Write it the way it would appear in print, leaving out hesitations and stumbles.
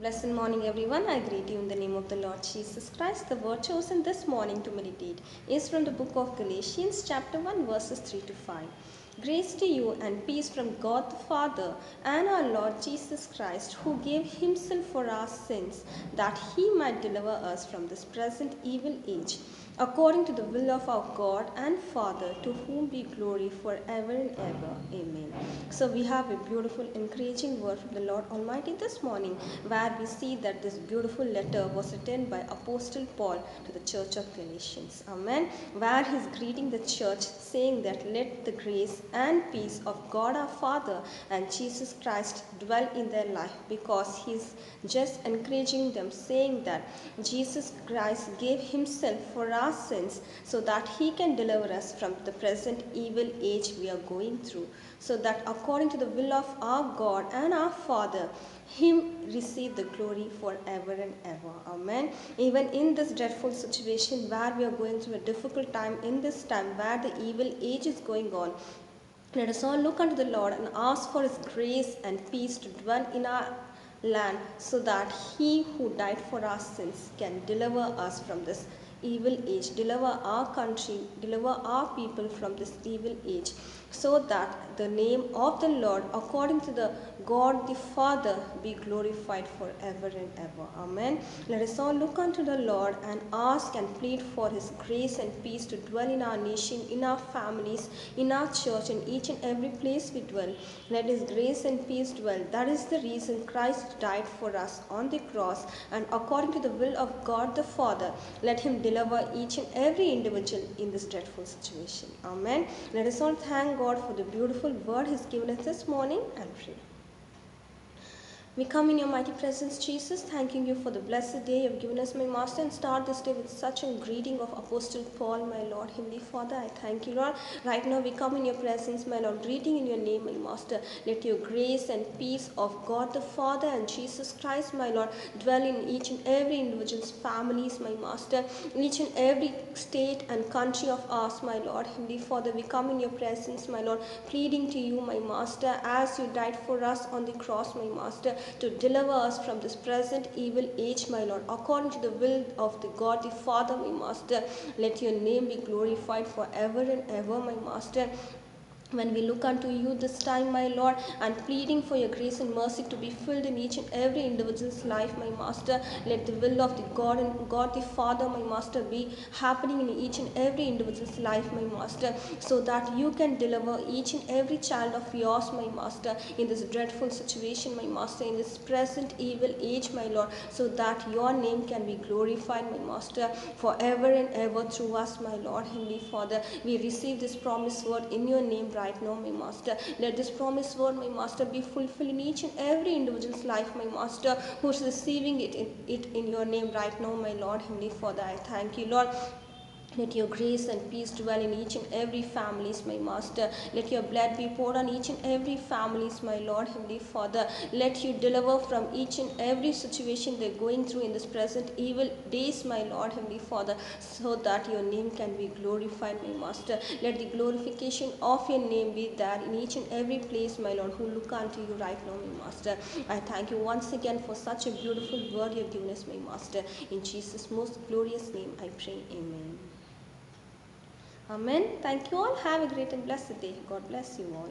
Blessed morning, everyone. I greet you in the name of the Lord Jesus Christ. The word chosen this morning to meditate is from the book of Galatians, chapter 1, verses 3 to 5. Grace to you and peace from God the Father and our Lord Jesus Christ, who gave himself for our sins, that he might deliver us from this present evil age, according to the will of our God and Father, to whom be glory forever and ever. Amen. So we have a beautiful, encouraging word from the Lord Almighty this morning, where we see that this beautiful letter was written by Apostle Paul to the church of Galatians. Amen. Where he's greeting the church, saying that let the grace and peace of God our Father and Jesus Christ dwell in their life, because he's just encouraging them, saying that Jesus Christ gave himself for our sins so that he can deliver us from the present evil age we are going through, so that according to the will of our God and our Father, him receive the glory forever and ever. Amen. Even in this dreadful situation where we are going through a difficult time, in this time where the evil age is going on, let us all look unto the Lord and ask for his grace and peace to dwell in our land, so that he who died for our sins can deliver us from this evil age, deliver our country, deliver our people from this evil age, so that the name of the Lord, according to the God the Father, be glorified forever and ever. Amen. Let us all look unto the Lord and ask and plead for his grace and peace to dwell in our nation, in our families, in our church, in each and every place we dwell. Let his grace and peace dwell. That is the reason Christ died for us on the cross, and according to the will of God the Father, let him deliver each and every individual in this dreadful situation. Amen. Let us all thank God for the beautiful word he's given us this morning and pray. We come in your mighty presence, Jesus, thanking you for the blessed day you have given us, my Master, and start this day with such a greeting of Apostle Paul, my Lord, Heavenly Father. I thank you, Lord. Right now we come in your presence, my Lord, greeting in your name, my Master. Let your grace and peace of God the Father and Jesus Christ, my Lord, dwell in each and every individual's families, my Master, in each and every state and country of ours, my Lord, Heavenly Father. We come in your presence, my Lord, pleading to you, my Master, as you died for us on the cross, my Master, to deliver us from this present evil age, my Lord, according to the will of the God the Father, my Master. Let your name be glorified forever and ever, my Master. When we look unto you this time, my Lord, and pleading for your grace and mercy to be filled in each and every individual's life, my Master, let the will of the God and God the Father, my Master, be happening in each and every individual's life, my Master, so that you can deliver each and every child of yours, my Master, in this dreadful situation, my Master, in this present evil age, my Lord, so that your name can be glorified, my Master, forever and ever through us, my Lord, Heavenly Father. We receive this promised word in your name right now, my Master. Let this promised word, my Master, be fulfilled in each and every individual's life, my Master, who is receiving it in your name right now, my Lord, Heavenly Father. I thank you, Lord. Let your grace and peace dwell in each and every families, my Master. Let your blood be poured on each and every families, my Lord, Heavenly Father. Let you deliver from each and every situation they're going through in this present evil days, my Lord, Heavenly Father, so that your name can be glorified, my Master. Let the glorification of your name be there in each and every place, my Lord, who look unto you right now, my Master. I thank you once again for such a beautiful word you have given us, my Master. In Jesus' most glorious name, I pray. Amen. Amen. Thank you all. Have a great and blessed day. God bless you all.